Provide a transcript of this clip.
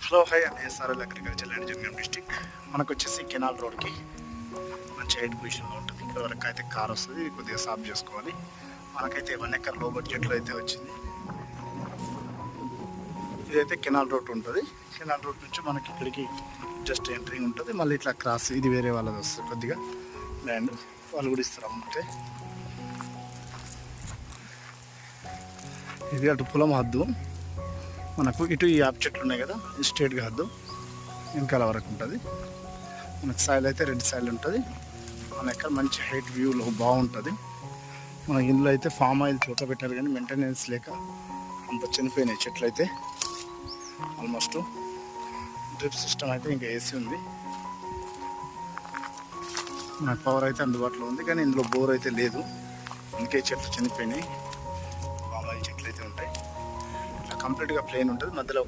Hello hi and SRL agriculture and Jangam district. మనకు వచ్చేసి canal రోడ్కి మంచి హైట్ పొజిషన్లో ఉంటుంది. ఇక్కడ వరకు అయితే కార్ వస్తుంది, కొద్దిగా సాఫ్ చేసుకోవాలి. మనకైతే 1 ఎకర్ లో బడ్జెట్లో అయితే వచ్చింది. ఇదైతే కెనాల్ రోడ్ ఉంటుంది. కెనాల్ రోడ్ నుంచి మనకి ఇక్కడికి జస్ట్ ఎంట్రింగ్ ఉంటుంది. మళ్ళీ ఇట్లా క్రాస్, ఇది వేరే వాళ్ళది వస్తుంది కొద్దిగా ల్యాండ్, వాళ్ళు కూడా ఇస్తారు అమ్ముతే. ఇది అటు పొలం హద్దు, మనకు ఇటు ఈ యాప్ చెట్లు ఉన్నాయి కదా, స్ట్రేట్గా హద్దు వెనకాల వరకు ఉంటుంది. మనకు సాయిల్ అయితే రెడ్ సాయిల్ ఉంటుంది. మన ఎక్కడ మంచి హైట్ వ్యూలో బాగుంటుంది. మన ఇందులో అయితే ఫామ్ ఆయిల్ చోట పెట్టారు, కానీ మెయింటెనెన్స్ లేక అంత చనిపోయినాయి చెట్లు అయితే. ఆల్మోస్ట్ డ్రిప్ సిస్టమ్ అయితే ఇంకా ఏసీ ఉంది. మనకు పవర్ అయితే అందుబాటులో ఉంది, కానీ ఇందులో బోర్ అయితే లేదు, అందుకే చెట్లు చనిపోయినాయి. ఫామ్ ఆయిల్ చెట్లు అయితే ఉంటాయి. ఇట్లా కంప్లీట్గా ప్లేన్ ఉంటుంది, మధ్యలో